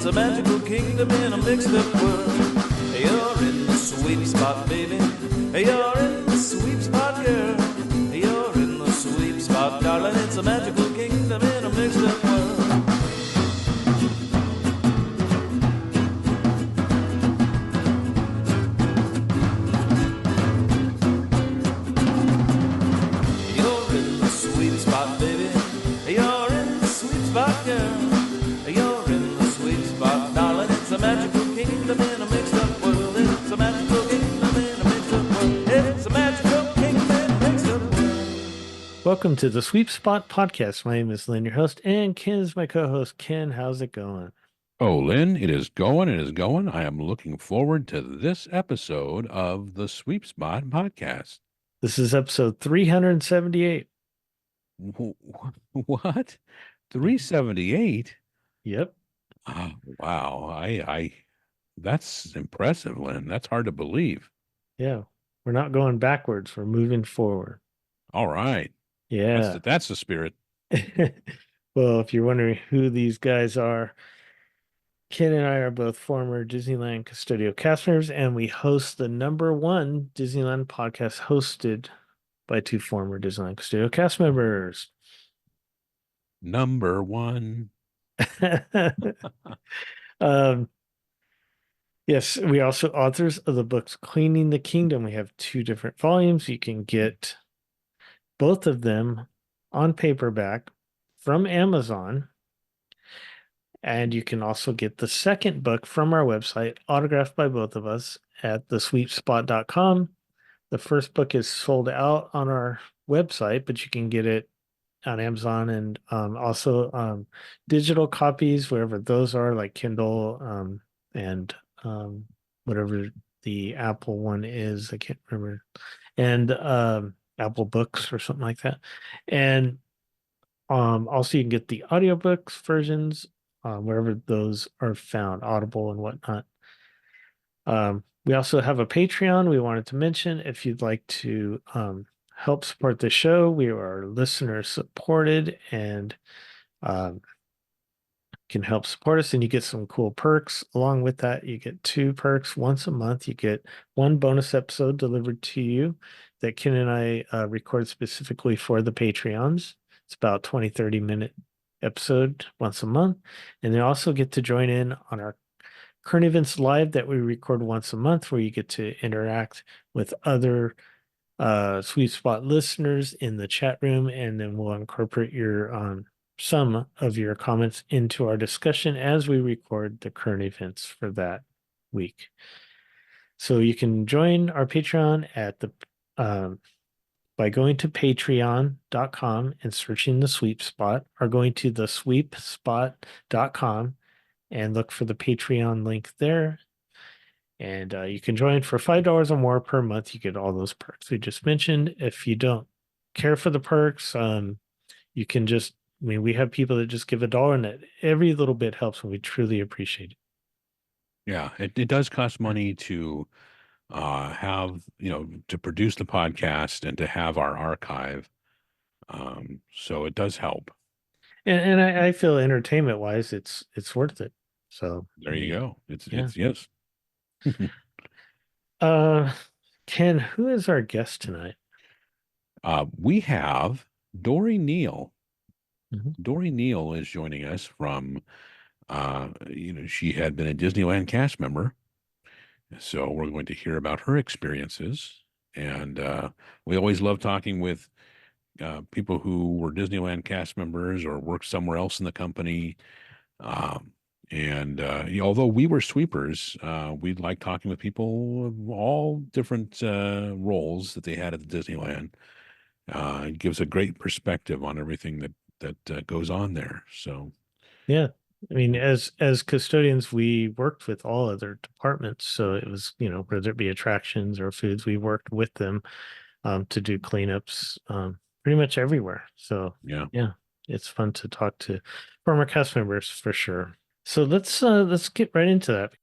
It's a magical kingdom in a mixed up world. You're in the sweet spot, baby. You're in the sweet spot, girl. You're in the sweet spot, darling. It's a magical kingdom in a mixed up world. You're in the sweet spot, baby. You're in the sweet spot, girl. You're in the sweet spot, darling. It's a magical kingdom in a mixed up world. It's a magical kingdom in a mixed up world. It's a magical kingdom in a mixed up world. Welcome to the Sweep Spot Podcast. My name is Lynn, your host, and Ken is my co-host. Ken, how's it going? Oh, Lynn, it is going. It is going. I am looking forward to this episode of the Sweep Spot podcast. This is episode 378. What? 378? Yep. Oh, wow. That's impressive, Lynn. That's hard to believe. Yeah. We're not going backwards. We're moving forward. All right. Yeah. That's the spirit. Well, if you're wondering who these guys are, Ken and I are both former Disneyland custodial cast members, and we host the #1 Disneyland podcast hosted by two former Disneyland custodial cast members. Number one. Yes, we are also authors of the books Cleaning the Kingdom. We have two different volumes. You can get both of them on paperback from Amazon. And you can also get the second book from our website, autographed by both of us at thesweepspot.com. The first book is sold out on our website, but you can get it on Amazon and also digital copies, wherever those are, like Kindle and whatever the Apple one is. I can't remember. And Apple Books or something like that. And also you can get the audiobooks versions wherever those are found, Audible and whatnot. We also have a Patreon we wanted to mention. If you'd like to help support the show, we are listener supported and can help support us, and you get some cool perks. Along with that, you get 2 perks once a month. You get 1 bonus episode delivered to you that Ken and I record specifically for the Patreons. It's about 20-30 minute episode once a month. And they also get to join in on our current events live that we record once a month, where you get to interact with other Sweet Spot listeners in the chat room, and then we'll incorporate your some of your comments into our discussion as we record the current events for that week. So you can join our Patreon at the by going to patreon.com and searching the Sweep Spot, or going to thesweepspot.com and look for the Patreon link there. And you can join for $5 or more per month. You get all those perks we just mentioned. If you don't care for the perks, you can just, we have people that just give $1, and that every little bit helps, and we truly appreciate it. Yeah, it does cost money to have, to produce the podcast and to have our archive. So it does help. And I feel entertainment wise, it's worth it. So There you go. It's yes. Ken, who is our guest tonight? We have Dorri Neal. Mhm. Dorri Neal is joining us from, she had been a Disneyland cast member. So we're going to hear about her experiences. And we always love talking with people who were Disneyland cast members or worked somewhere else in the company. Although we were sweepers, we like talking with people of all different roles that they had at the Disneyland. It gives a great perspective on everything that goes on there. So, Yeah. I mean, as custodians, we worked with all other departments. So it was, whether it be attractions or foods, we worked with them to do cleanups pretty much everywhere. So yeah. It's fun to talk to former cast members for sure. So let's get right into that.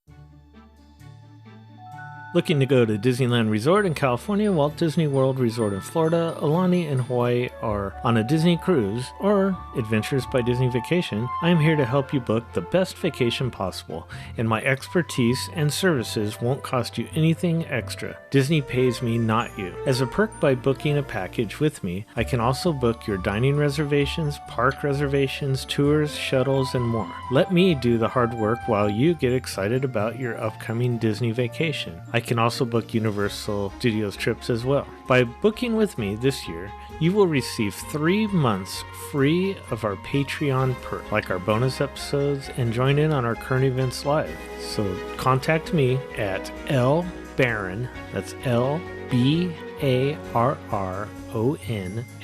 Looking to go to Disneyland Resort in California, Walt Disney World Resort in Florida, Aulani in Hawaii, or on a Disney cruise, or Adventures by Disney Vacation, I am here to help you book the best vacation possible, and my expertise and services won't cost you anything extra. Disney pays me, not you. As a perk by booking a package with me, I can also book your dining reservations, park reservations, tours, shuttles, and more. Let me do the hard work while you get excited about your upcoming Disney vacation. I can also book Universal Studios trips as well. By booking with me this year, you will receive 3 months free of our Patreon perk, like our bonus episodes, and join in on our current events live. So contact me at lbarron, that's LBARRON,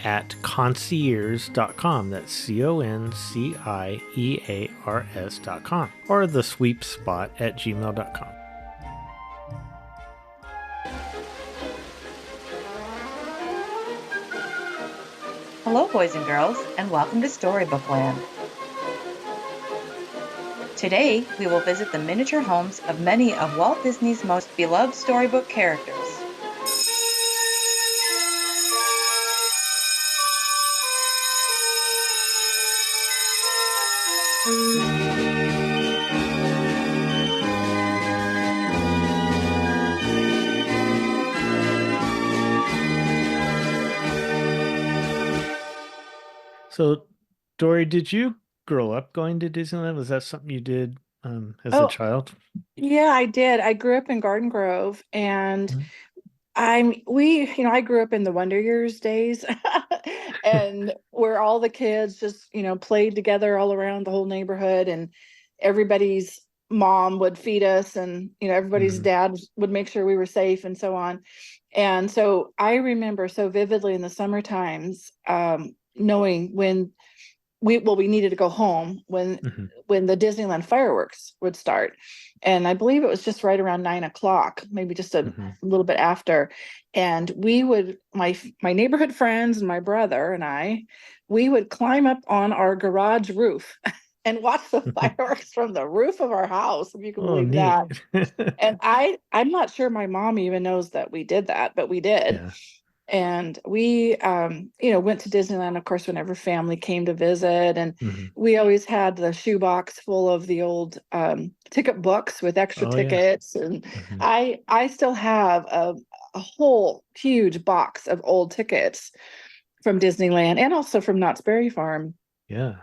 at concierge.com, that's CONCIEARS.com, or the sweep spot at gmail.com. Hello, boys and girls, and welcome to Storybook Land. Today, we will visit the miniature homes of many of Walt Disney's most beloved storybook characters. So, Dorri, did you grow up going to Disneyland? Was that something you did as a child? Yeah, I did. I grew up in Garden Grove, and Mhm. I grew up in the Wonder Years days, and where all the kids just, played together all around the whole neighborhood, and everybody's mom would feed us, and, everybody's Mhm. dad would make sure we were safe and so on. And so I remember so vividly in the summer times, knowing when we needed to go home Mhm. when the Disneyland fireworks would start. And I believe it was just right around 9 o'clock, maybe just a Mhm. little bit after. And we would, my neighborhood friends and my brother and we would climb up on our garage roof and watch the fireworks from the roof of our house, if you can Oh, believe neat. that. And I'm not sure my mom even knows that we did that, but we did. Yeah. And we went to Disneyland, of course, whenever family came to visit, and Mhm. we always had the shoebox full of the old ticket books with extra Oh, yeah. tickets. And Mhm. I still have a whole huge box of old tickets from Disneyland and also from Knott's Berry Farm. Yeah.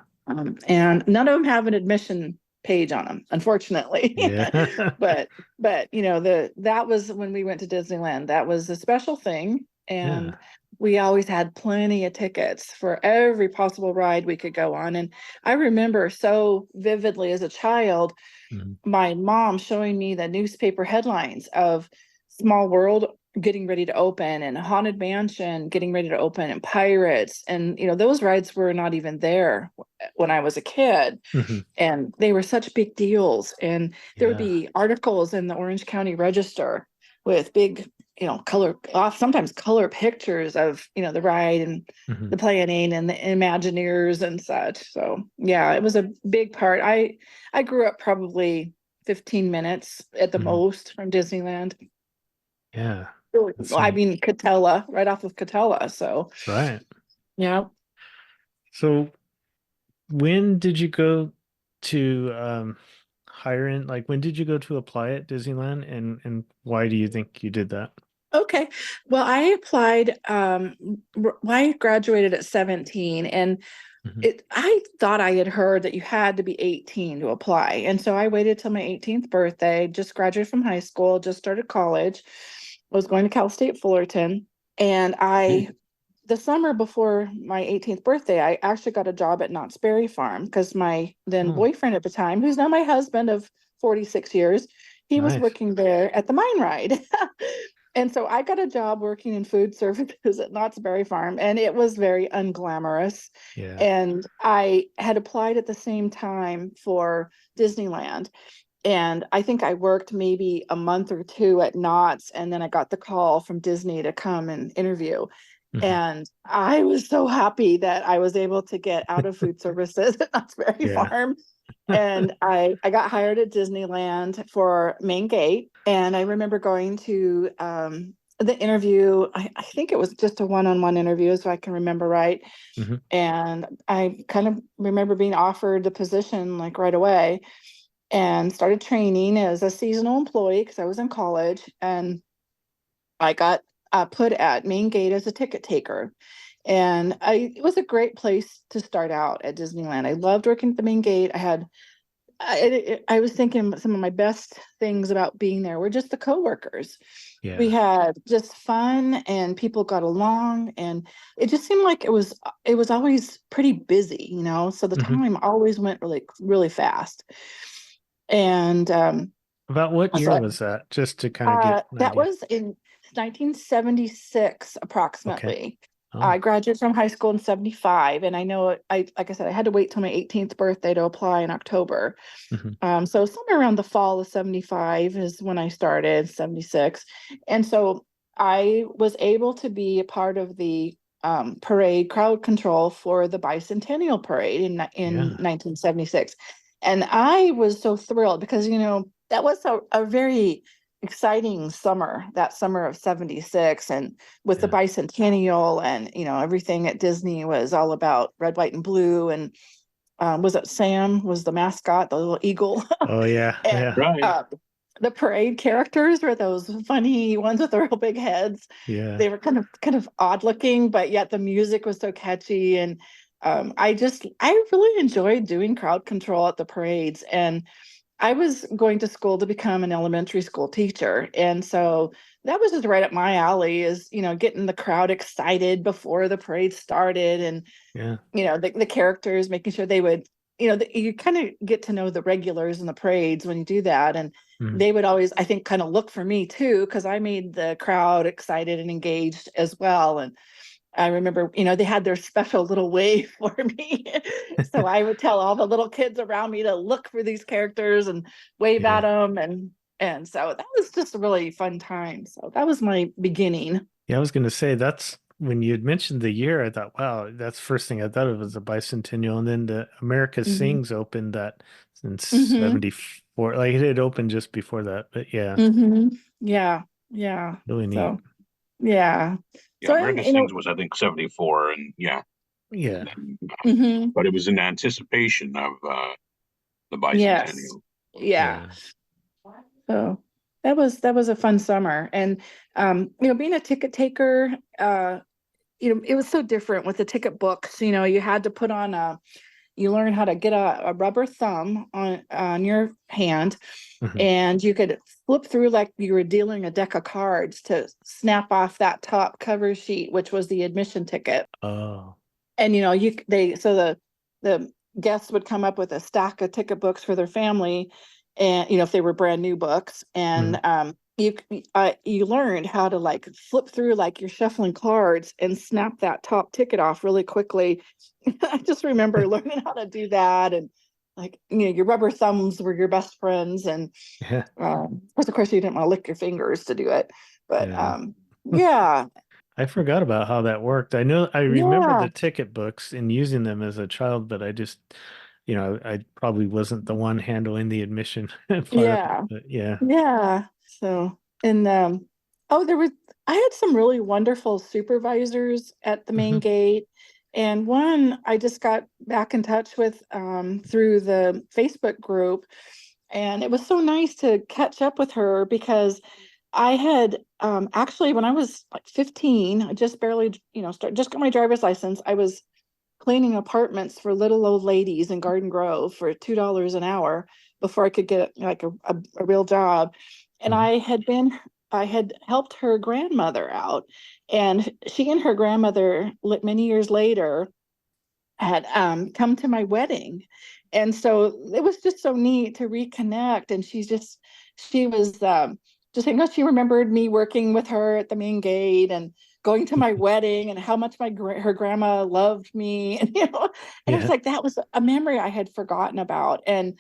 And none of them have an admission page on them, unfortunately. Yeah. but that was when we went to Disneyland. That was a special thing. And Yeah. we always had plenty of tickets for every possible ride we could go on. And I remember so vividly as a child, Mhm. my mom showing me the newspaper headlines of Small World getting ready to open, and Haunted Mansion getting ready to open, and Pirates. And, those rides were not even there when I was a kid. Mhm. And they were such big deals. And there would Yeah. be articles in the Orange County Register with big, sometimes color pictures of, the ride and Mhm. the planning and the Imagineers and such. So yeah, it was a big part. I grew up probably 15 minutes at the Mhm. most from Disneyland. Yeah. That's I neat. mean, Catella, right off of Catella. So Right. yeah. So when did you go to hire in, like when did you go to apply at Disneyland, and why do you think you did that? Okay. Well, I applied, I graduated at 17, and Mhm. I thought I had heard that you had to be 18 to apply. And so I waited till my 18th birthday, just graduated from high school, just started college, was going to Cal State Fullerton. And the summer before my 18th birthday, I actually got a job at Knott's Berry Farm because my then Oh, boyfriend at the time, who's now my husband of 46 years, he was nice. working there at the mine ride. And so I got a job working in food services at Knott's Berry Farm, and it was very unglamorous. Yeah. And I had applied at the same time for Disneyland. And I think I worked maybe a month or two at Knott's, and then I got the call from Disney to come and interview. Mhm. And I was so happy that I was able to get out of food services at Knott's Berry Yeah. Farm And I got hired at Disneyland for main gate. And I remember going to the interview. I think it was just a one-on-one interview, so I can remember right. Mhm. And I kind of remember being offered the position like right away and started training as a seasonal employee because I was in college. And I got put at main gate as a ticket taker. And it was a great place to start out at Disneyland. I loved working at the main gate. I was thinking some of my best things about being there were just the coworkers. We Yeah. had just fun and people got along, and it just seemed like it was always pretty busy, so the Mhm. time always went really fast. And About what year so was that? Just to kind of get an that idea. was in 1976 Okay. approximately. Oh. I graduated from high school in 75, and I know like I said, I had to wait till my 18th birthday to apply in October. Mhm. So somewhere around the fall of 75 is when I started, 76. And so I was able to be a part of the parade crowd control for the bicentennial parade in Yeah. 1976. And I was so thrilled because, that was a very exciting summer, that summer of 76. And with the Yeah. bicentennial and, everything at Disney was all about red, white, and blue. And was it Sam was the mascot, the little eagle? Oh yeah. And Yeah. Right. the parade characters were those funny ones with the real big heads. Yeah. They were kind of odd looking, but yet the music was so catchy. And I really enjoyed doing crowd control at the parades. And I was going to school to become an elementary school teacher. And so that was just right up my alley, is, getting the crowd excited before the parade started. And Yeah. the characters, making sure they would, you kind of get to know the regulars in the parades when you do that. And Mhm. they would always, I think, kind of look for me too, because I made the crowd excited and engaged as well. And I remember, they had their special little wave for me. So I would tell all the little kids around me to look for these characters and wave at Yeah. them. And so that was just a really fun time. So that was my beginning. Yeah, I was going to say that's when you had mentioned the year, I thought, wow, that's the first thing I thought of was a bicentennial. And then the America Hmm. Sings opened that in Hmm. 74. Like it had opened just before that. But yeah, Hmm. Yeah. Yeah. really neat. So, yeah. Yeah, So, and, American Sings was I think 74, and yeah, Yeah. mhm, but it was in anticipation of the yes. bicentennial. Yeah. Yeah. So that was a fun summer. And being a ticket taker, it was so different with the ticket books. You had to put on you learn how to get a rubber thumb on your hand, Mhm. and you could flip through like you were dealing a deck of cards to snap off that top cover sheet, which was the admission ticket. Oh, And the guests would come up with a stack of ticket books for their family, and if they were brand new books. And mhm. you learned how to like flip through like you're shuffling cards and snap that top ticket off really quickly. I just remember learning how to do that. And like, your rubber thumbs were your best friends. And Yeah. of course you didn't want to lick your fingers to do it, but Yeah. yeah. I forgot about how that worked. I know I remember Yeah. the ticket books and using them as a child, but I just, I probably wasn't the one handling the admission part of it. Yeah. But yeah. Yeah. So, and oh, I had some really wonderful supervisors at the main Hmm. gate. And one I just got back in touch with through the Facebook group. And it was so nice to catch up with her because I had actually, when I was like 15, I just barely, just got my driver's license. I was cleaning apartments for little old ladies in Garden Grove for $2 an hour before I could get like a real job. And Hmm. I had helped her grandmother out, and she and her grandmother many years later had come to my wedding. And so it was just so neat to reconnect. And she was just saying, she remembered me working with her at the main gate and going to my wedding, and how much her grandma loved me. And, and it was Yeah. like, that was a memory I had forgotten about. And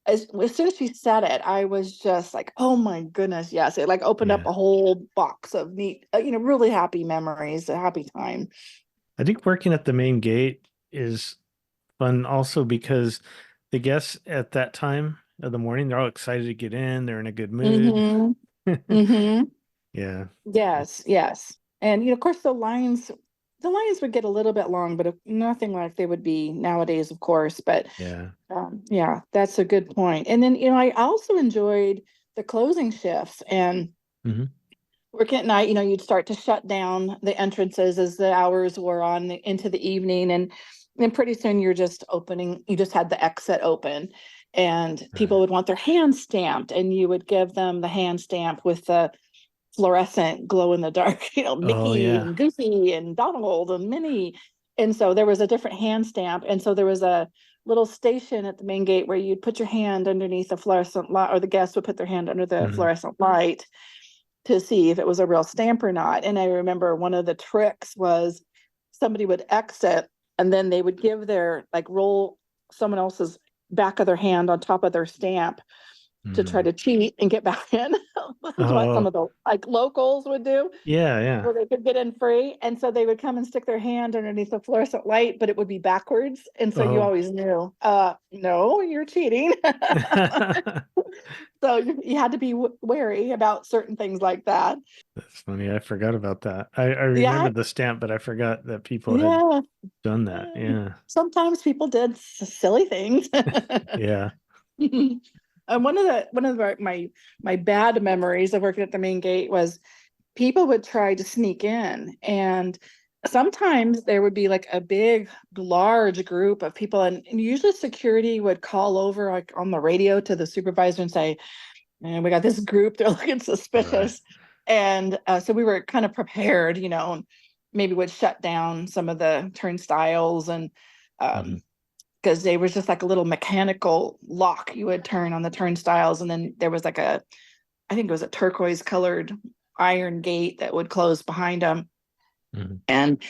as soon as she said it, I was just like, oh my goodness, yes. It like opened up Yeah. a whole box of neat, really happy memories, a happy time. I think working at the main gate is fun also because the guests at that time of the morning, they're all excited to get in. They're in a good mood. Mm-hmm. Yeah. Yes, yes. And of course the lines would get a little bit long, but nothing like they would be nowadays, of course. But Yeah. yeah, that's a good point. And then, I also enjoyed the closing shifts and Mhm. working at night, you'd start to shut down the entrances as the hours were on into the evening. And then pretty soon you just had the exit open and people would want their hand stamped and you would give them the hand stamp with the fluorescent glow in the dark, Oh, Mickey yeah. and Goofy and Donald and Minnie. And so there was a different hand stamp. And so there was a little station at the main gate where you'd put your hand underneath the fluorescent light, or the guests would put their hand under the Mhm. fluorescent light to see if it was a real stamp or not. And I remember one of the tricks was somebody would exit and then they would give roll someone else's back of their hand on top of their stamp to try Mhm. to cheat and get back in. That's what some Oh, of the locals would do, yeah, yeah. where they could get in free. And so they would come and stick their hand underneath the fluorescent light, but it would be backwards. And so you Oh. always knew, no, you're cheating. So you had to be wary about certain things like that. That's funny. I forgot about that. I Yeah, remember the stamp, but I forgot that people had yeah. done that. Yeah. Sometimes people did silly things. Yeah. And one of my bad memories of working at the main gate was people would try to sneak in, and sometimes there would be like a big large group of people, and usually security would call over like on the radio to the supervisor and say, and we got this group, they're looking suspicious. And so we were kind of prepared, and maybe would shut down some of the turnstiles and Mhm. because they was just like a little mechanical lock you would turn on the turnstiles, and then there was like I think it was a turquoise colored iron gate that would close behind them. Mhm. And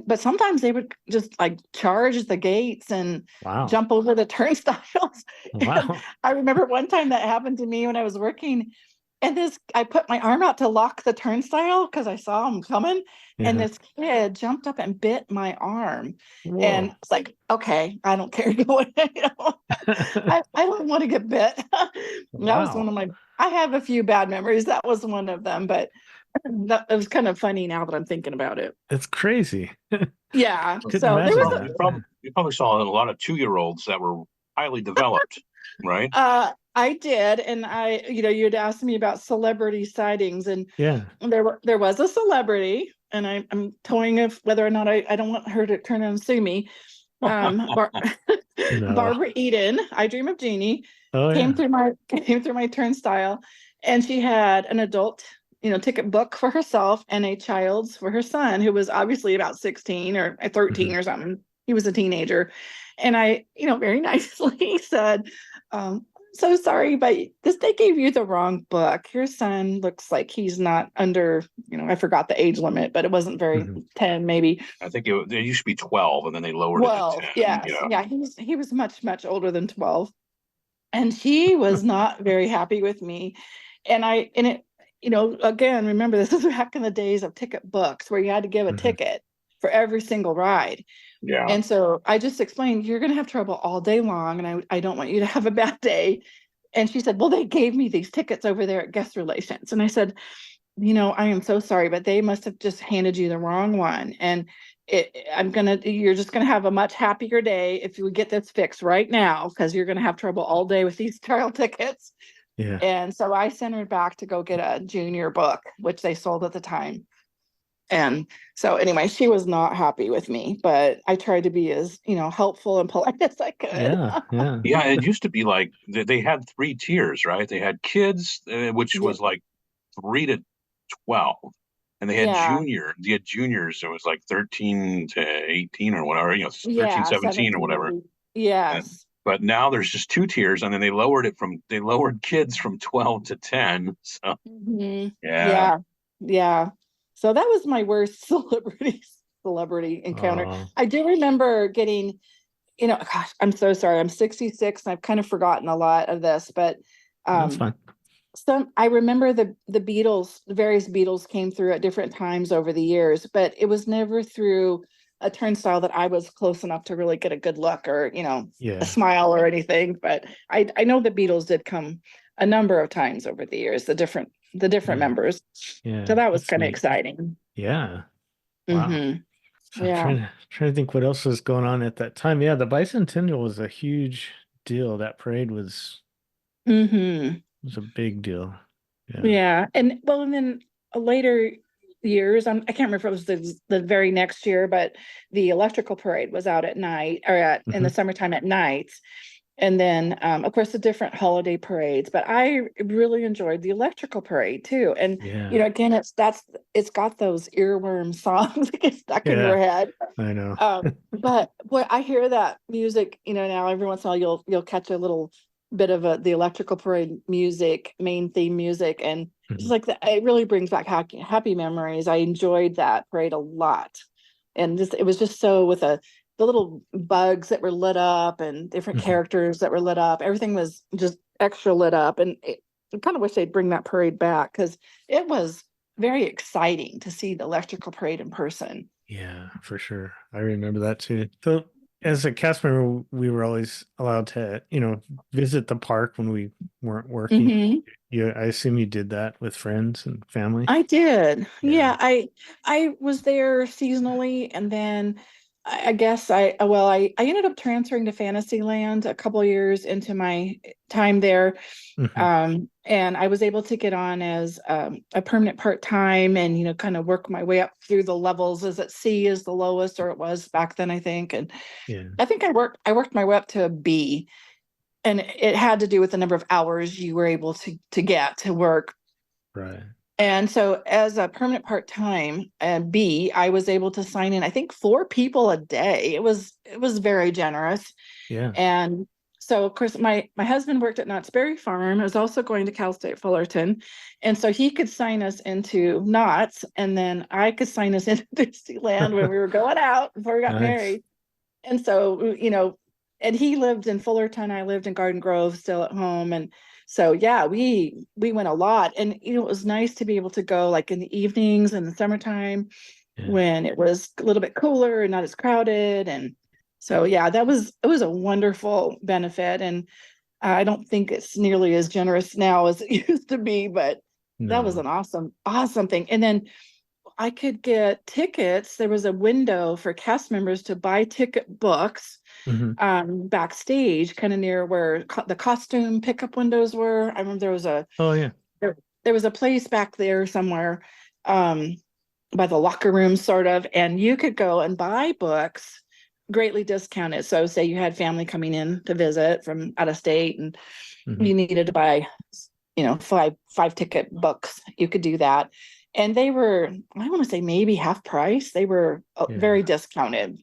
but sometimes they would just like charge the gates and Wow. jump over the turnstiles. And Wow. I remember one time that happened to me when I was working, and I put my arm out to lock the turnstile because I saw him coming, and Yeah. this kid jumped up and bit my arm. And Whoa. it's like, okay, I don't care. I don't want to get bit. That was one Wow. of I have a few bad memories. That was one of them, but it was kind of funny now that I'm thinking about it. It's crazy. Yeah. Couldn't So there imagine was that. You probably saw a lot of 2-year-olds that were highly developed, right? I did, and you'd asked me about celebrity sightings, and Yeah. there was a celebrity, and I'm toying of whether or not I don't want her to turn and sue me. Bar- No. Barbara Eden, I Dream of Jeannie, Oh, yeah. came through my turnstile, and she had an adult, ticket book for herself and a child's for her son, who was obviously about 16 or 13 Mhm. or something. He was a teenager, and I, very nicely said, so sorry, but they gave you the wrong book. Your son looks like he's not under, I forgot the age limit, but it wasn't very Mhm. 10, maybe. I think it used to be 12, and then they lowered it to 12. 10. Yes. Yeah. Yeah. He was much, much older than 12. And she was not very happy with me. And again, remember, this is back in the days of ticket books where you had to give a Mhm. ticket for every single ride. Yeah. And so I just explained, you're going to have trouble all day long, and I don't want you to have a bad day. And she said, well, they gave me these tickets over there at guest relations. And I said, I am so sorry, but they must have just handed you the wrong one. And you're just gonna have a much happier day if you would get this fixed right now, because you're gonna have trouble all day with these trial tickets. Yeah. And so I sent her back to go get a junior book, which they sold at the time. And so anyway, she was not happy with me, but I tried to be as, helpful and polite as I could. Yeah. Yeah. Yeah, it used to be like they had 3 tiers, right? They had kids, which Yeah. was like 3 to 12, and they had Yeah. juniors. It was like 13 to 18 or whatever, 13, Yeah. 17 or 17, whatever. 18. Yes. But now there's just 2 tiers, and then they lowered kids from 12 to 10. So Mhm. yeah, Yeah. Yeah. So that was my worst celebrity encounter. Oh, I do remember getting, gosh, I'm so sorry. I'm 66 and I've kind of forgotten a lot of this, but that's um fine. I remember the Beatles, the various Beatles came through at different times over the years, but it was never through a turnstile that I was close enough to really get a good look or, a Yeah. smile or anything. But I know the Beatles did come a number of times over the years, the different Yeah. members. Yeah. So that was That's kind of neat. exciting. Yeah. Wow. Mhm. So I'm Yeah. trying to think what else was going on at that time. Yeah, the bicentennial was a huge deal. That parade Mhm. was a big deal. Yeah. Yeah. And well, and then later years, I can't remember if it was the very next year, but the electrical parade was out at night or in the Mhm. summertime at night. And then, of course, the different holiday parades. But I really enjoyed the electrical parade too. And Yeah. again, it's got those earworm songs that get stuck in your Yeah. head. I know. But boy, I hear that music, now every once in a while you'll catch a little bit of the electrical parade music, main theme music, and it's Mhm. like it really brings back happy memories. I enjoyed that parade a lot, and it was just so with the little bugs that were lit up and different Mhm. characters that were lit up. Everything was just extra lit up, and I kind of wish they'd bring that parade back because it was very exciting to see the electrical parade in person. Yeah, for sure. I remember that too. So as a cast member, we were always allowed to, visit the park when we weren't working. Mhm. I assume you did that with friends and family. I did. Yeah. Yeah, I was there seasonally, and then I guess I ended up transferring to Fantasyland a couple of years into my time there. Mhm. And I was able to get on as a permanent part-time and kind of work my way up through the levels. As at C is the lowest, or it was back then, I think. And Yeah. I think I worked my way up to a B, and it had to do with the number of hours you were able to get to work. Right. And so as a permanent part-time B, I was able to sign in, I think 4 people a day. It was very generous. Yeah. And so of course my husband worked at Knott's Berry Farm. I was also going to Cal State Fullerton. And so he could sign us into Knott's, and then I could sign us into Disneyland when we were going out before we got Nice. married. And so, and he lived in Fullerton, I lived in Garden Grove still at home. And so, yeah, we went a lot. And, it was nice to be able to go like in the evenings in the summertime Yeah. when it was a little bit cooler and not as crowded. And so, yeah, it was a wonderful benefit. And I don't think it's nearly as generous now as it used to be, but that was No. an awesome, awesome thing. And then I could get tickets. There was a window for cast members to buy ticket books Mhm. backstage, kind of near where the costume pickup windows were. I remember Oh yeah. there was a place back there somewhere um, by the locker room, sort of, and you could go and buy books greatly discounted. So say you had family coming in to visit from out of state and Mhm. you needed to buy, five ticket books, you could do that. And they were, I want to say maybe half price. They were Yeah. very discounted.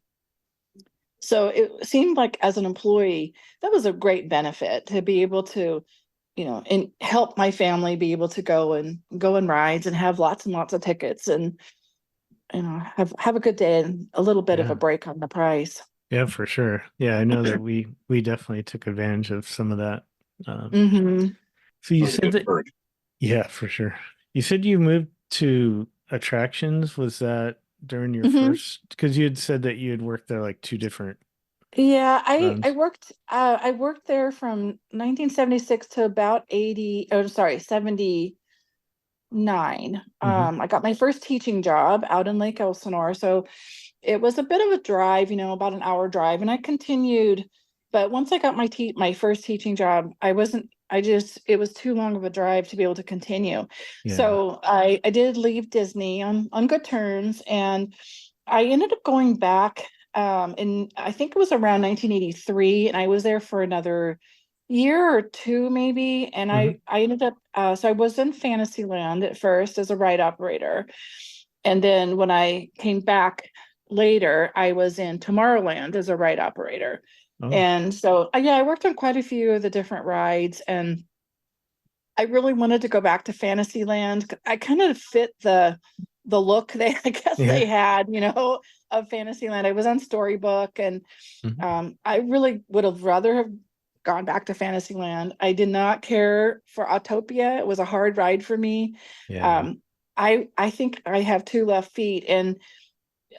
So it seemed like as an employee, that was a great benefit to be able to, and help my family be able to go and rides and have lots and lots of tickets and, have a good day and a little bit of a Yeah. break on the price. Yeah, for sure. Yeah, I know that we definitely took advantage of some of that. Mm-hmm. So you That was a said good that, perk. yeah, for sure. You said you moved to attractions. Was that during your Mm-hmm. first? Because you had said that you had worked there like two different Yeah, I runs. worked there from 1976 to about 80, oh sorry, 79. Hmm. I got my first teaching job out in Lake Elsinore, so it was a bit of a drive, about an hour drive, and I continued. But once I got my first teaching job, it was too long of a drive to be able to continue. Yeah. So I did leave Disney on good terms, and I ended up going back in I think it was around 1983, and I was there for another year or two maybe. And Hmm. I ended up so I was in Fantasyland at first as a ride operator, and then when I came back later, I was in Tomorrowland as a ride operator. Oh, And so yeah, I worked on quite a few of the different rides, and I really wanted to go back to Fantasyland. I kind of fit the look they I guess yeah. they had, of Fantasyland. I was on Storybook, and Mhm. I really would have rather have gone back to Fantasyland. I did not care for Autopia. It was a hard ride for me. Yeah. Um, I think I have two left feet, and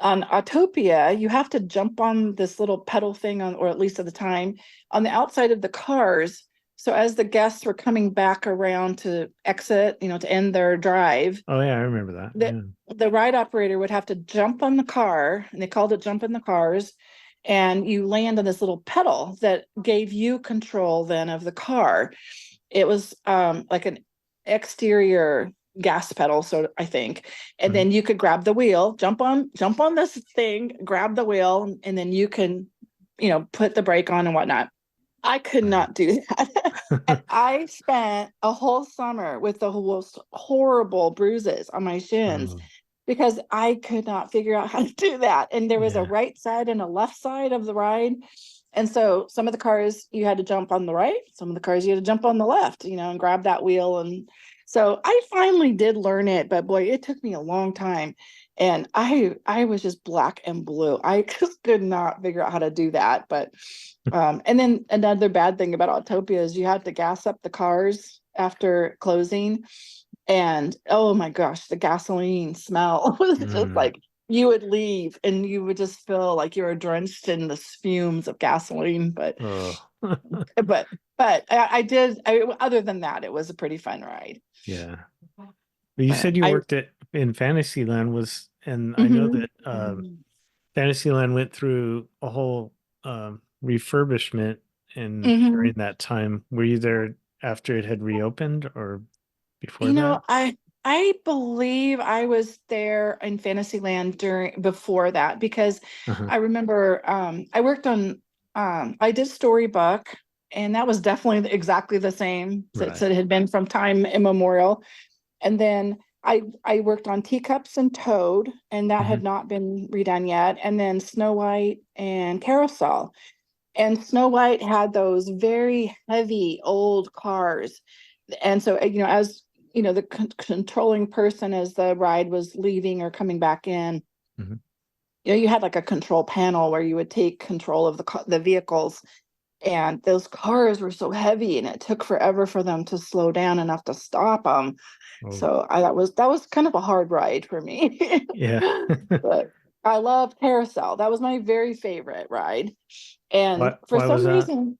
on Autopia, you have to jump on this little pedal thing on, or at least at the time, on the outside of the cars. So as the guests were coming back around to exit, to end their drive, Oh yeah, I remember that. the ride operator would have to jump on the car, and they called it jump in the cars, and you land on this little pedal that gave you control then of the car. It was like an exterior gas pedal, so I think, and then you could grab the wheel, jump on this thing, grab the wheel, and then you can put the brake on and whatnot. I could not do that. And I spent a whole summer with the most horrible bruises on my shins because I could not figure out how to do that. And there was a right side and a left side of the ride. And so some of the cars you had to jump on the right, some of the cars you had to jump on the left, and grab that wheel. And so I finally did learn it, but boy, it took me a long time. And I was just black and blue. I just could not figure out how to do that. But and then another bad thing about Autopia is you had to gas up the cars after closing. And oh my gosh, the gasoline smell was just like, you would leave and you would just feel like you were drenched in the fumes of gasoline. But but I did. Other than that, it was a pretty fun ride. Yeah. You said you worked in Fantasyland and I know that Fantasyland went through a whole refurbishment and during that time. Were you there after it had reopened or before that? I believe I was there in Fantasyland before that because I remember I worked on I did Storybook, and that was definitely exactly the same that it had been from time immemorial. And then I worked on Teacups and Toad, and that had not been redone yet. And then Snow White and Carousel. And Snow White had those very heavy old cars. And so, as the controlling person as the ride was leaving or coming back in, you had like a control panel where you would take control of the vehicles. And those cars were so heavy, and it took forever for them to slow down enough to stop them. So that was kind of a hard ride for me. Yeah. But I loved Carousel. That was my very favorite ride. And for some reason,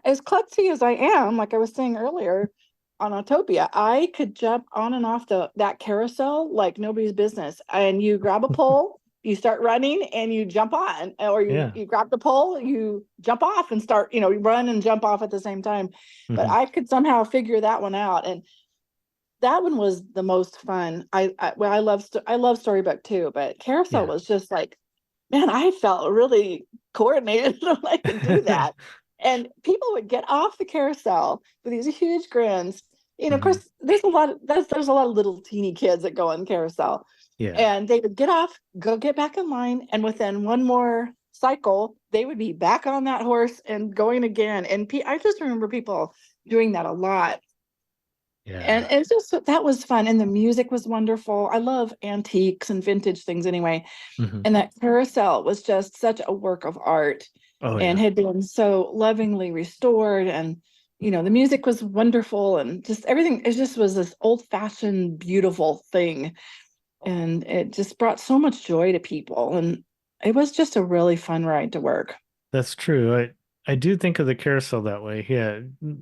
as klutzy as I am, like I was saying earlier on Autopia, I could jump on and off that carousel like nobody's business. And you grab a pole, you start running, and you jump on, or you grab the pole, you jump off and start, you run and jump off at the same time. But I could somehow figure that one out. And that one was the most fun. I love Storybook too, but Carousel was just like, man, I felt really coordinated when I could do that. And people would get off the carousel with these huge grins. Of course, there's a lot of little teeny kids that go on carousel. Yeah. And they would get off, go get back in line, and within one more cycle, they would be back on that horse and going again. And I just remember people doing that a lot. Yeah. And it's just, that was fun. And the music was wonderful. I love antiques and vintage things anyway. And that carousel was just such a work of art and had been so lovingly restored. And, the music was wonderful, and just everything. It just was this old fashioned, beautiful thing. And it just brought so much joy to people. And it was just a really fun ride to work. That's true. I do think of the carousel that way. Yeah,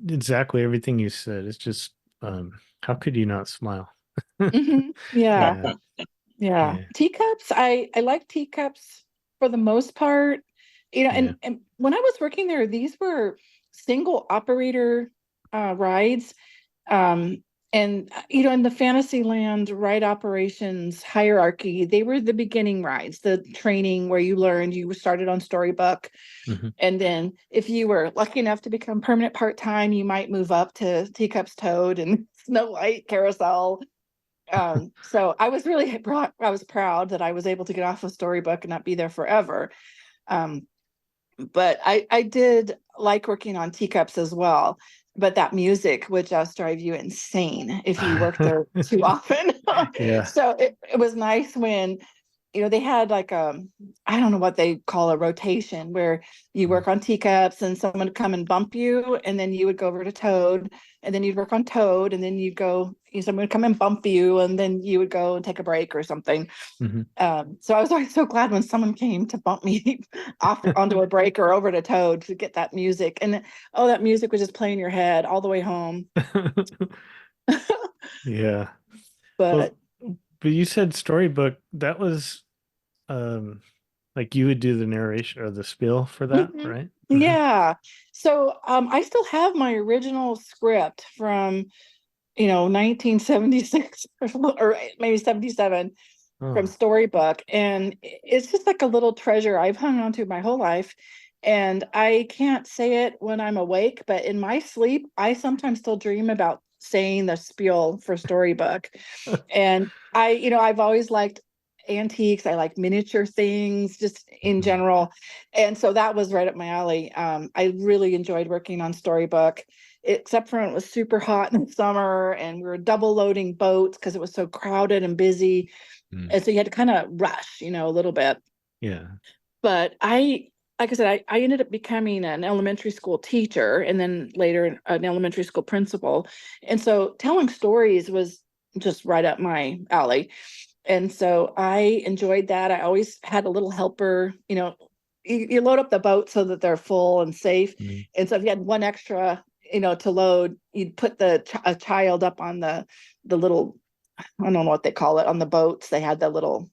exactly everything you said. It's just, how could you not smile? Yeah. Teacups. I like Teacups for the most part, and when I was working there, these were single operator rides. And, in the Fantasyland ride operations hierarchy, they were the beginning rides, the training where you started on Storybook. And then if you were lucky enough to become permanent part-time, you might move up to Teacups, Toad, and Snow White, Carousel. So I was proud that I was able to get off of Storybook and not be there forever. But I did like working on Teacups as well. But that music would just drive you insane if you worked there too often. So it was nice when they had like I don't know what they call a rotation, where you work on teacups and someone would come and bump you, and then you would go over to Toad, and then you'd work on Toad, and then someone would come and bump you, and then you would go and take a break or something. So I was always so glad when someone came to bump me off onto a break or over to Toad to get that music. And that music was just playing in your head all the way home. Yeah. But But you said storybook, that was like you would do the narration or the spiel for that, right? Yeah. So I still have my original script from 1976 or maybe 77 from Storybook, and it's just like a little treasure I've hung on to my whole life. And I can't say it when I'm awake, but in my sleep I sometimes still dream about saying the spiel for Storybook. And I've always liked antiques. I like miniature things just in general, and so that was right up my alley. I really enjoyed working on Storybook, except for when it was super hot in the summer and we were double loading boats because it was so crowded and busy. And so you had to kind of rush, a little bit. Yeah. But like I said, I ended up becoming an elementary school teacher and then later an elementary school principal. And so telling stories was just right up my alley. And so I enjoyed that. I always had a little helper, you load up the boat so that they're full and safe. And so if you had one extra, to load, you'd put a child up on the little, I don't know what they call it, on the boats. They had the little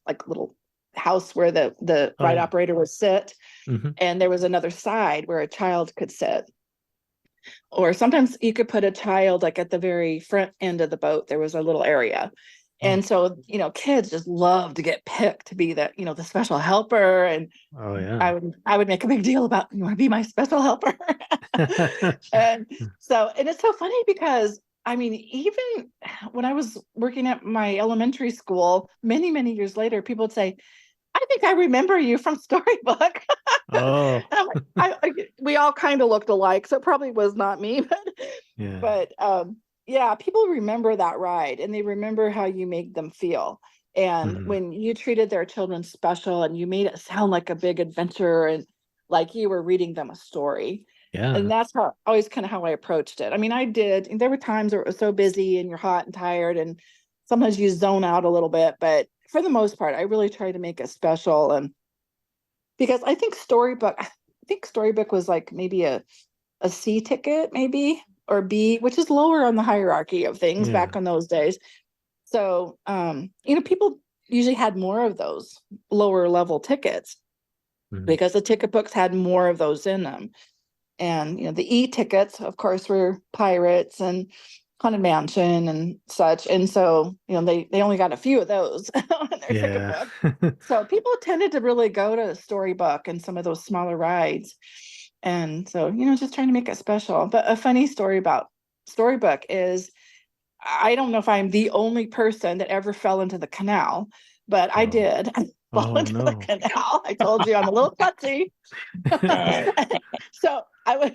house where the ride operator would sit. And there was another side where a child could sit. Or sometimes you could put a child like at the very front end of the boat. There was a little area. And so, kids just love to get picked to be the special helper. And I would make a big deal about, you want to be my special helper. And it's so funny because even when I was working at my elementary school, many, many years later, people would say, I think I remember you from Storybook. Oh. We all kind of looked alike, so it probably was not me, but people remember that ride and they remember how you made them feel. And when you treated their children special and you made it sound like a big adventure and like you were reading them a story. Yeah. And that's always kind of how I approached it. I did. And there were times where it was so busy and you're hot and tired and sometimes you zone out a little bit, but for the most part, I really try to make it special. And because I think Storybook was like maybe a C ticket, maybe, or B, which is lower on the hierarchy of things back in those days. So, people usually had more of those lower level tickets because the ticket books had more of those in them. And, the E tickets, of course, were Pirates and Haunted Mansion and such. And so, they only got a few of those on their ticket book. So people tended to really go to Storybook and some of those smaller rides. And so, just trying to make it special. But a funny story about Storybook is, I don't know if I'm the only person that ever fell into the canal, but I did. I fell into the canal. I told you I'm a little klutzy. So I was,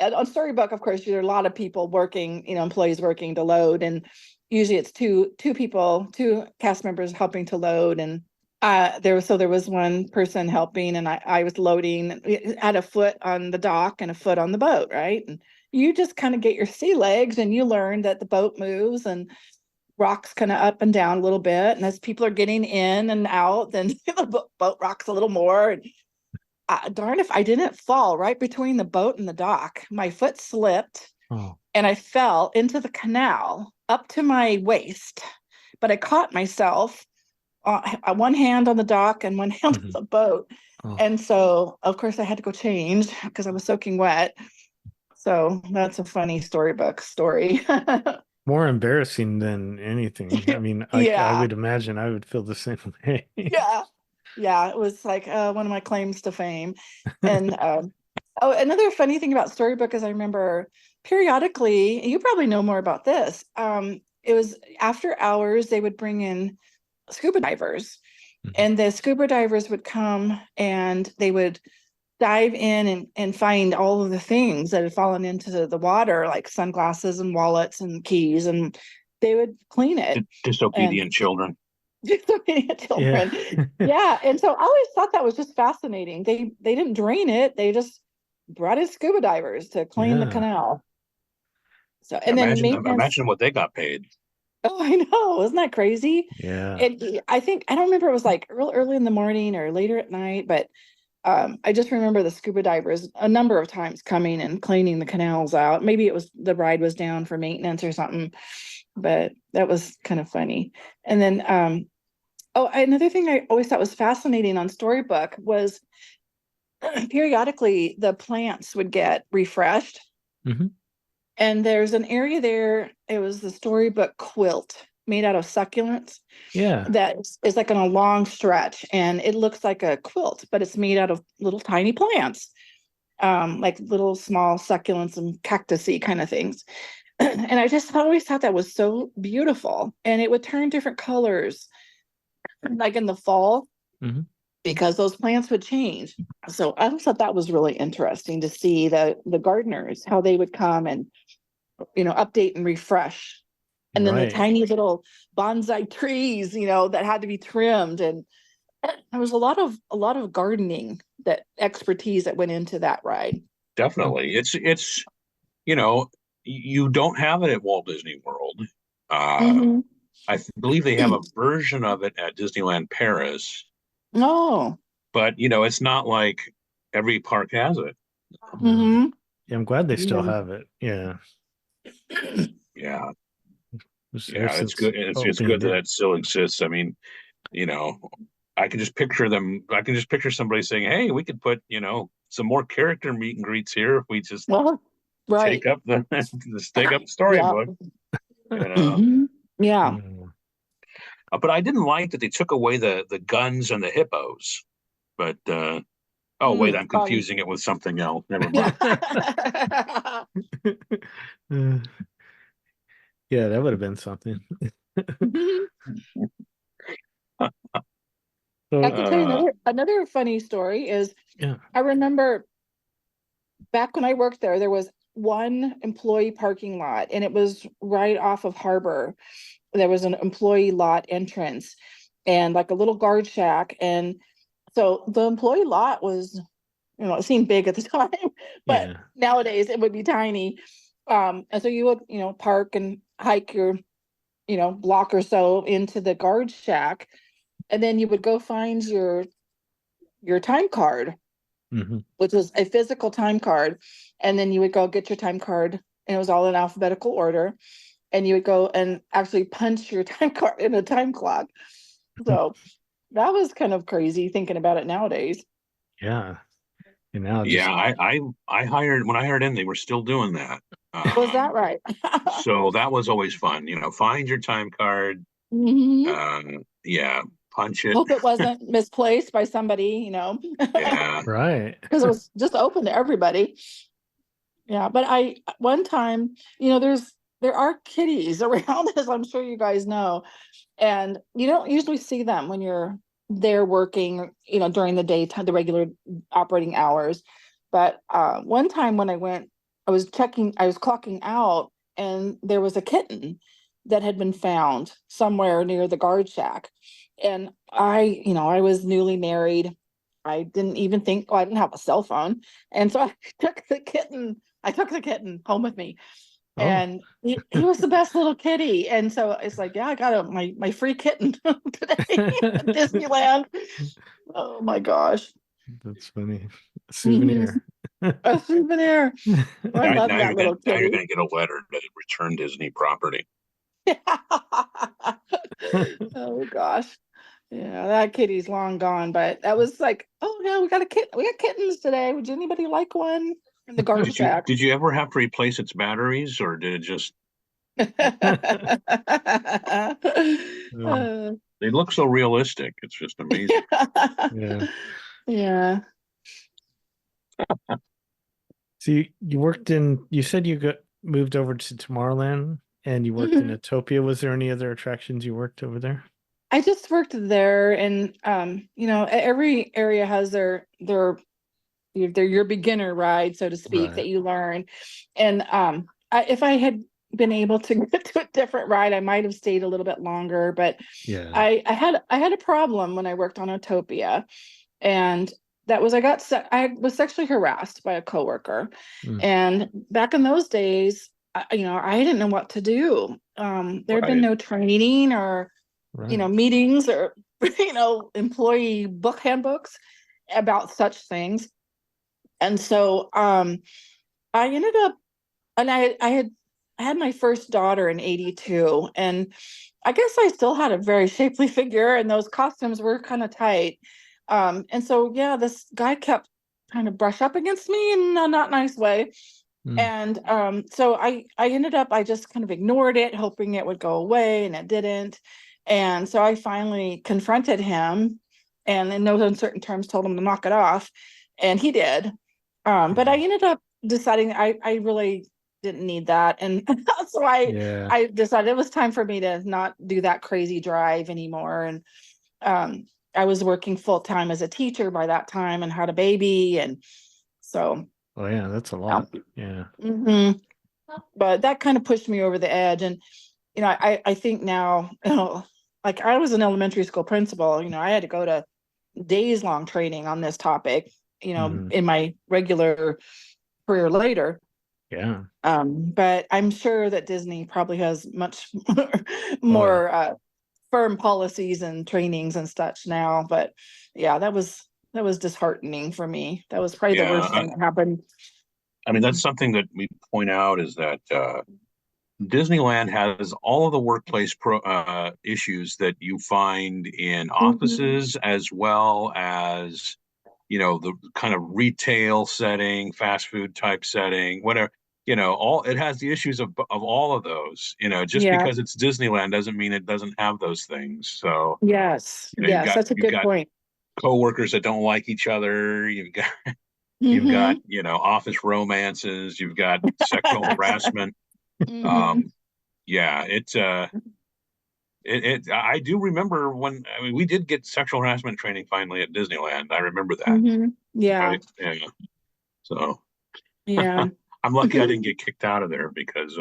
on Storybook, of course, there are a lot of people working, employees working to load. And usually it's two cast members helping to load. And there was one person helping and I was loading. We had a foot on the dock and a foot on the boat, right? And you just kind of get your sea legs and you learn that the boat moves and rocks kind of up and down a little bit. And as people are getting in and out, then the boat rocks a little more. And darn if I didn't fall right between the boat and the dock. My foot slipped and I fell into the canal up to my waist. But I caught myself one hand on the dock and one hand on the boat. And so, of course, I had to go change because I was soaking wet. So that's a funny Storybook story. More embarrassing than anything. I would imagine I would feel the same way. Yeah, it was like one of my claims to fame. And another funny thing about Storybook is I remember periodically, you probably know more about this. It was after hours, they would bring in scuba divers, and the scuba divers would come and they would dive in and find all of the things that had fallen into the water, like sunglasses and wallets and keys, and they would clean it. Disobedient children. children. Yeah. And so I always thought that was just fascinating. They didn't drain it. They just brought in scuba divers to clean the Yeah. canal. So, and then maintenance. Imagine what they got paid. Oh, I know. Isn't that crazy? Yeah. And I think, I don't remember, it was like early in the morning or later at night, but I just remember the scuba divers a number of times coming and cleaning the canals out. Maybe it was the ride was down for maintenance or something, but that was kind of funny. And then, another thing I always thought was fascinating on Storybook was periodically the plants would get refreshed. Mm-hmm. And there's an area there, it was the Storybook quilt made out of succulents. Yeah. That is like on a long stretch, and it looks like a quilt, but it's made out of little tiny plants, like little small succulents and cactusy kind of things. And I just always thought that was so beautiful, and it would turn different colors, like in the fall, Mm-hmm. because those plants would change. So I just thought that was really interesting to see the gardeners, how they would come and, update and refresh. And then the tiny little bonsai trees, that had to be trimmed. And there was a lot of gardening, that expertise that went into that ride. Definitely. It's you don't have it at Walt Disney World. Mhm. I believe they have a version of it at Disneyland Paris, Oh. but it's not like every park has it. Hmm. Yeah, I'm glad they still Yeah. have it. Yeah. Yeah. Ever It's since good. It's good opening that day. it still exists. I mean, I can just picture them. I can just picture somebody saying, "Hey, we could put, some more character meet and greets here if we just Well, right. take up the just take up the Yeah. storybook." Mhm. Yeah. Mm. But I didn't like that they took away the guns and the hippos. But oh wait, I'm Fun. confusing it with something else. Never mind. Yeah, that would have been something. So, I can tell you another funny story is, yeah. I remember back when I worked there, there was one employee parking lot, and it was right off of Harbor. There was an employee lot entrance and like a little guard shack. And so the employee lot was, it seemed big at the time, but Yeah. nowadays it would be tiny. And so you would, park and hike your, block or so into the guard shack, and then you would go find your time card, Mm-hmm. which was a physical time card. And then you would go get your time card, and it was all in alphabetical order. And you would go and actually punch your time card in a time clock. So that was kind of crazy thinking about it nowadays. Yeah. And now just Yeah, I hired when I hired in, they were still doing that. Was that right? So that was always fun. Find your time card. Mhm. Yeah, punch it. Hope it wasn't misplaced by somebody, Yeah. right. because it was just open to everybody. Yeah, but one time, there are kitties around, as I'm sure you guys know, and you don't usually see them when you're there working, during the daytime, the regular operating hours. But one time when I went, I was clocking out, and there was a kitten that had been found somewhere near the guard shack. And I was newly married. I didn't even think, I didn't have a cell phone. And so I took the kitten home with me. Oh. And he was the best little kitty. And so it's like, yeah, I got my free kitten today at Disneyland. Oh my gosh. That's funny. A souvenir. A souvenir. I Now, love now that you're gonna little now you're kitty. gonna get a letter that it returned Disney property. Oh gosh. Yeah, that kitty's long gone, but that was like, oh yeah, we got a kitten. We got kittens today. Would anybody like one? In the guard shack. Did you ever have to replace its batteries, or did it just? They look so realistic. It's just amazing. Yeah. Yeah. So you said you moved over to Tomorrowland and you worked in Mhm. Utopia. Was there any other attractions you worked over there? I just worked there, and every area has your beginner ride, so to speak, Right. that you learn. And if I had been able to get to a different ride, I might have stayed a little bit longer. But Yeah. I had a problem when I worked on Autopia, and that was I was sexually harassed by a coworker, Mm. and back in those days, I didn't know what to do. There had been Right. no training or Right. meetings or employee book handbooks about such things. And so I ended up, and I had my first daughter in 82, and I guess I still had a very shapely figure, and those costumes were kind of tight. And so yeah, this guy kept trying to brush up against me in a not nice way. Mm. And so I ended up, I just kind of ignored it, hoping it would go away, and it didn't. And so I finally confronted him, and in no uncertain terms told him to knock it off, and he did. But I ended up deciding I really didn't need that, and so Yeah. I decided it was time for me to not do that crazy drive anymore. And I was working full time as a teacher by that time, and had a baby, and so Oh yeah, that's a lot. Yeah. mhm. But that kind of pushed me over the edge. And I think now, like I was an elementary school principal, I had to go to days long training on this topic, Mhm. in my regular career later. Yeah. But I'm sure that Disney probably has much Oh yeah. more firm policies and trainings and such now. But yeah, that was disheartening for me. That was probably the Yeah. worst thing that happened. I mean, that's something that we point out is that Disneyland has all of the workplace issues that you find in Mhm. offices, as well as, the kind of retail setting, fast food type setting, whatever. All it has the issues of all of those. Just Yeah. because it's Disneyland doesn't mean it doesn't have those things. So, Yes. you've Yes. got That's a you've good got point. coworkers that don't like each other. You've got Mhm. office romances. You've got sexual harassment. Mhm. Um, yeah, I do remember when, I mean, we did get sexual harassment training finally at Disneyland. I remember that. Mhm. Yeah. Right? Yeah. So Yeah. I'm lucky I didn't get kicked out of there because,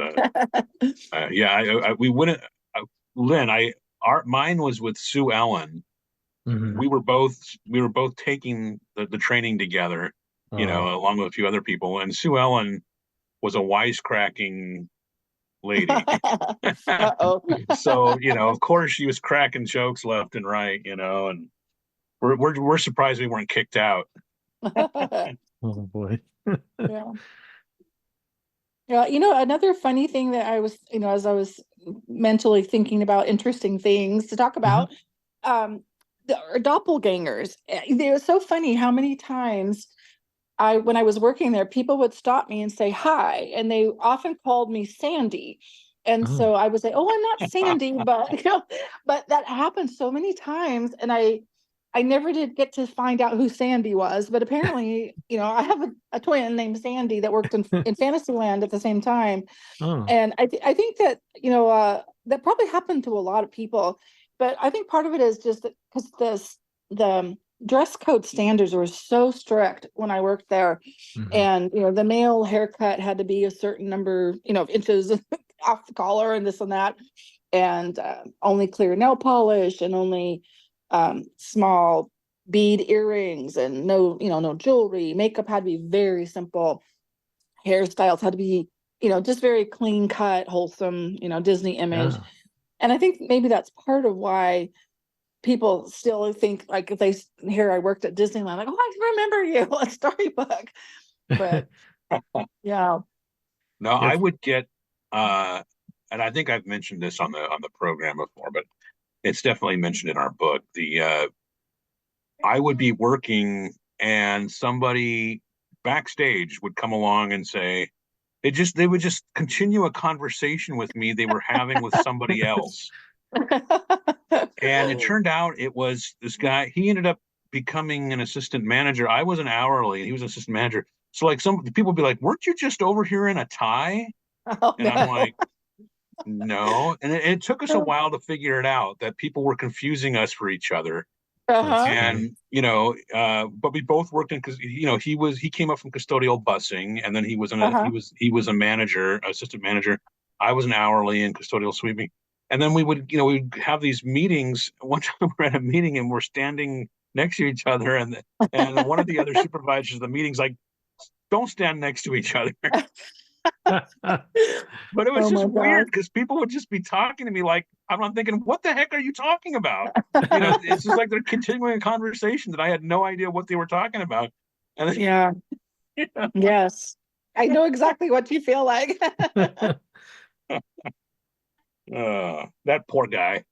yeah, we wouldn't. Lynn, mine was with Sue Ellen. Mhm. We were both taking the training together, Oh. along with a few other people. And Sue Ellen was a wisecracking lady. Uh-oh. So, of course she was cracking jokes left and right, and we're surprised we weren't kicked out. Oh boy. Yeah. Yeah, another funny thing that I was, as I was mentally thinking about interesting things to talk Mhm. about, our doppelgangers. They were so funny how many times when I was working there, people would stop me and say hi, and they often called me Sandy. And Oh. so I would say, "Oh, I'm not Sandy," but but that happened so many times, and I never did get to find out who Sandy was. But apparently, I have a twin named Sandy that worked in Fantasyland at the same time, Oh. and I think that that probably happened to a lot of people. But I think part of it is just because the dress code standards were so strict when I worked there, Mhm. and the male haircut had to be a certain number of inches off the collar, and this and that, and only clear nail polish, and only small bead earrings, and no jewelry. Makeup had to be very simple. Hairstyles had to be just very clean cut, wholesome, Disney image. Yeah. And I think maybe that's part of why people still think, like, if they hear I worked at Disneyland, like, oh, I remember you on Storybook. But yeah. No, I Yep. would get, uh, and I think I've mentioned this on the program before, but it's definitely mentioned in our book. I would be working and somebody backstage would come along and say, they would just continue a conversation with me they were having with somebody else. And it turned out it was this guy. He ended up becoming an assistant manager. I was an hourly and he was an assistant manager. So like some people would be like, weren't you just over here in a tie? Oh And I'm like, no. no. And it took us a while to figure it out that people were confusing us for each other. That's Uh-huh. funny. And but we both worked in, because he came up from custodial busing, and then he was Uh-huh. a manager, assistant manager, I was an hourly in custodial sweeping. And then we would, we'd have these meetings. One time we're at a meeting and we're standing next to each other, and one of the other supervisors of the meeting's like, don't stand next to each other. But it was Oh just my weird gosh. because people would just be talking to me like, I'm thinking, what the heck are you talking about? It's just like they're continuing a conversation that I had no idea what they were talking about. And then, Yeah. Yes. I know exactly what you feel like. that poor guy.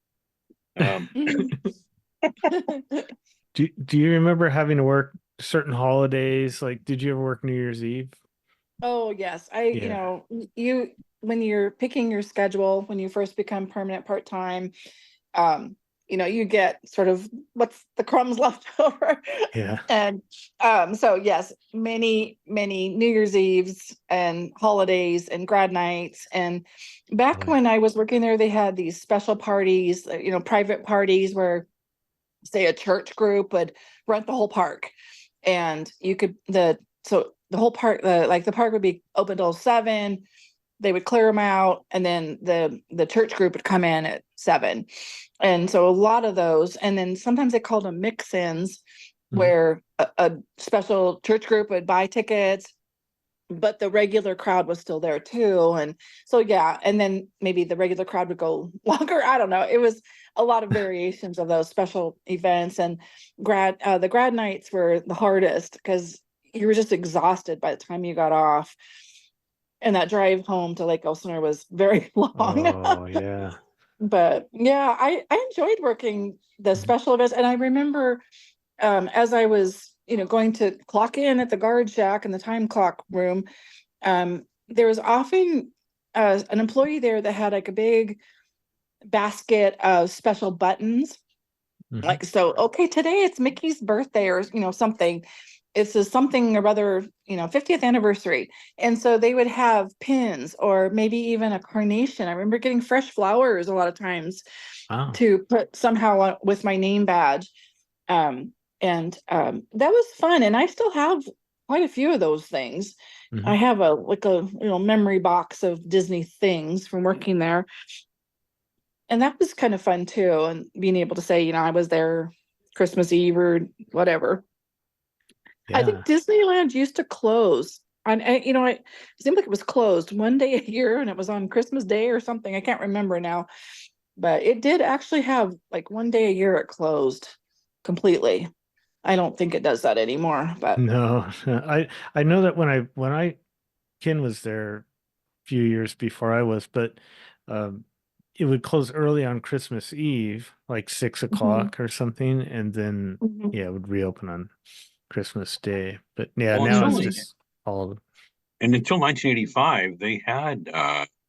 Do you remember having to work certain holidays? Like, did you ever work New Year's Eve? Oh, yes. Yeah. You when you're picking your schedule, when you first become permanent part-time, um, you get sort of what's the crumbs left over. Yeah. And so yes, many New Year's Eves and holidays and grad nights. And back Oh, when I was working there, they had these special parties, private parties where, say, a church group would rent the whole park, and you could so the whole park, the park would be open till 7. They would clear them out, and then the church group would come in at 7. And so a lot of those, and then sometimes they called them mix-ins, mhm. where a special church group would buy tickets, but the regular crowd was still there too. And so, yeah, and then maybe the regular crowd would go longer. I don't know. It was a lot of variations of those special events. And the grad nights were the hardest because you were just exhausted by the time you got off. And that drive home to Lake Elsinore was very long. Oh, yeah. But yeah, I enjoyed working the Mhm. special events. And I remember, as I was, going to clock in at the guard shack in the time clock room, there was often an employee there that had like a big basket of special buttons. Mhm. Like, so, okay, today it's Mickey's birthday, or, something. It's a something or other, 50th anniversary. And so they would have pins or maybe even a carnation. I remember getting fresh flowers a lot of times Wow. to put somehow with my name badge. That was fun. And I still have quite a few of those things. I Mhm. have a memory box of Disney things from working there. And that was kind of fun too. And being able to say, I was there Christmas Eve or whatever. I think Yeah. Disneyland used to close. It seemed like it was closed one day a year, and it was on Christmas Day or something. I can't remember now, but it did actually have like one day a year it closed completely. I don't think it does that anymore, but No, I know that when Ken was there a few years before I was, but um, it would close early on Christmas Eve, like 6 Mhm, o'clock or something, and then mhm. yeah, it would reopen on Christmas Day. But yeah, Well, now until it's Mhm. just all of and until 1985, they had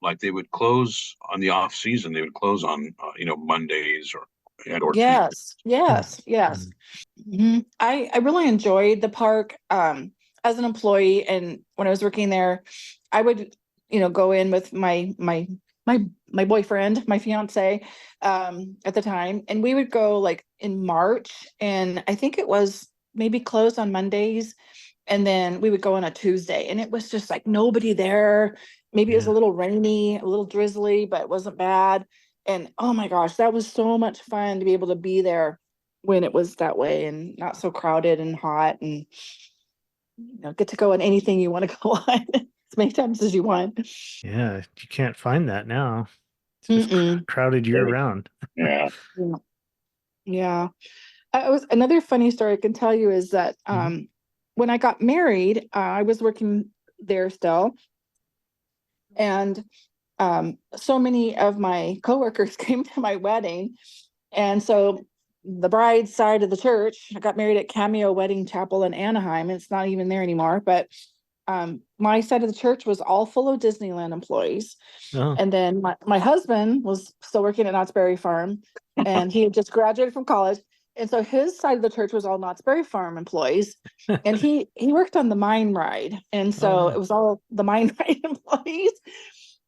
like they would close on the off season. They would close on Mondays or Tuesdays. Yes, yes, yes. Mm. I really enjoyed the park as an employee, and when I was working there, I would go in with my boyfriend, my fiance, at the time, and we would go like in March, and I think it was maybe closed on Mondays, and then we would go on a Tuesday, and it was just like nobody there. Maybe it was a Yeah. little rainy, a little drizzly, but it wasn't bad. And oh my gosh, that was so much fun to be able to be there when it was that way and not so crowded and hot, and get to go on anything you want to go on as many times as you want. Yeah, you can't find that now. It's just Mm-mm. crowded year round. Yeah. Yeah. Yeah. I was Another funny story I can tell you is that Mhm. when I got married, I was working there still, and so many of my coworkers came to my wedding. And so the bride's side of the church, I got married at Cameo Wedding Chapel in Anaheim. It's not even there anymore, but my side of the church was all full of Disneyland employees. Oh, And then my husband was still working at Knott's Berry Farm, and he had just graduated from college. And so his side of the church was all Knott's Berry Farm employees. And he worked on the mine ride. And oh so it wow. was all the mine ride employees.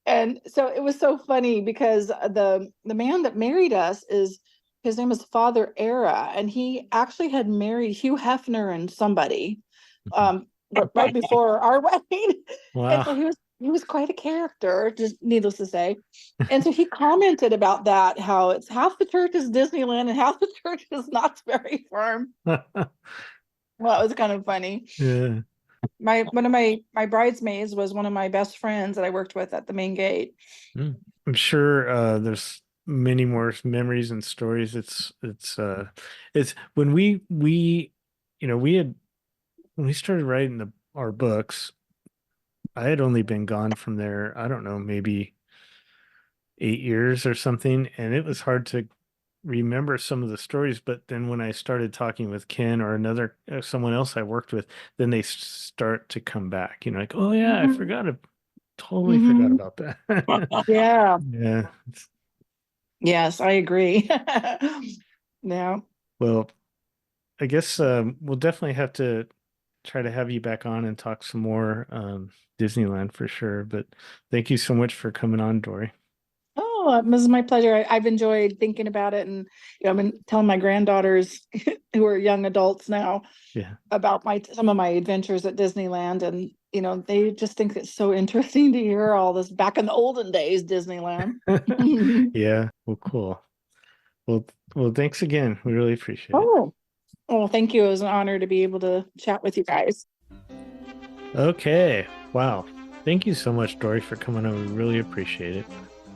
And so it was so funny because the man that married us his name is Father Era, and he actually had married Hugh Hefner and somebody Mhm. but right before our wedding. And Wow. so he was quite a character, just needless to say. And so he commented about that, how it's half the church is Disneyland and half the church is Knott's Berry Farm. Well, it was kind of funny. Yeah. One of my bridesmaids was one of my best friends that I worked with at the main gate. I'm sure there's many more memories and stories. It's when we had when we started writing our books, I had only been gone from there, I don't know, maybe 8 years or something, and it was hard to remember some of the stories. But then when I started talking with Ken or another someone else I worked with, then they start to come back. Like, oh yeah, I totally forgot about that. Yeah. Yeah. Yes, I agree. Yeah. Well, I guess we'll definitely have to try to have you back on and talk some more Disneyland for sure. But thank you so much for coming on, Dorri. Oh, this is my pleasure. I've enjoyed thinking about it, and I've been telling my granddaughters who are young adults now Yeah. about some of my adventures at Disneyland, and they just think it's so interesting to hear all this back in the olden days Disneyland. Yeah. Well, cool. Well, thanks again. We really appreciate it. Oh, well, thank you. It was an honor to be able to chat with you guys. Okay. Wow. Thank you so much, Dorri, for coming on. We really appreciate it.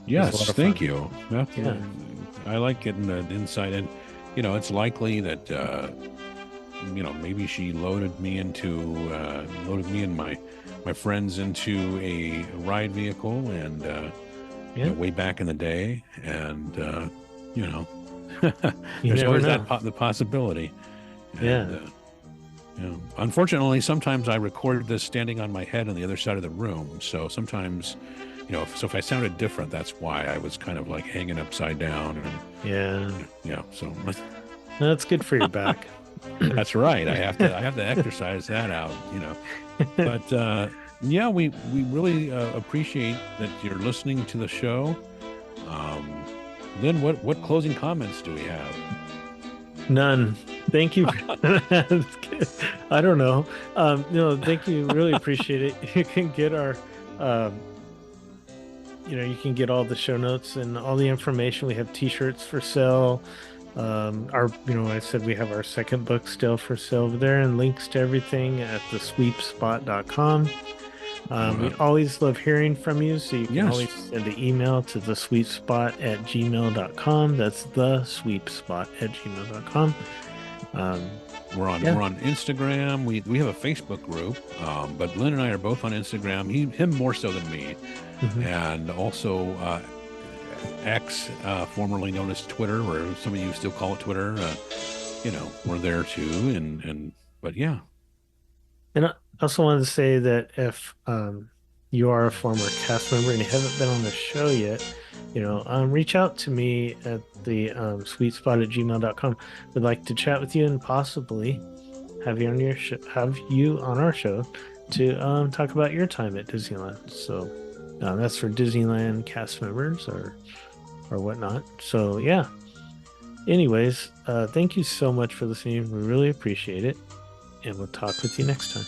Yes, thank you. Yeah. I like getting the insight, and it's likely that maybe she loaded me and my friends into a ride vehicle, and way back in the day, and there's always the possibility. And, unfortunately, sometimes I record this standing on my head on the other side of the room, so sometimes. If I sounded different, that's why I was kind of like hanging upside down. And, so that's good for your back. That's right. I have to exercise that out. But we really appreciate that you're listening to the show. Then what closing comments do we have? None. Thank you. I don't know. Thank you. Really appreciate it. You can get our. You can get all the show notes and all the information. We have t-shirts for sale. I said we have our second book still for sale over there, and links to everything at thesweepspot.com. We always love hearing from you, so you can always send an email to thesweepspot@gmail.com. That's thesweepspot@gmail.com. We're on Instagram. We have a Facebook group, but Lynn and I are both on Instagram. Him more so than me, and also X, formerly known as Twitter, or some of you still call it Twitter. We're there too, but yeah. And I also wanted to say that if you are a former cast member and you haven't been on the show yet, reach out to me at the sweetspot@gmail.com. We'd like to chat with you and possibly have you on our show to talk about your time at Disneyland. So that's for Disneyland cast members or whatnot. So yeah. Anyways, thank you so much for listening. We really appreciate it, and we'll talk with you next time.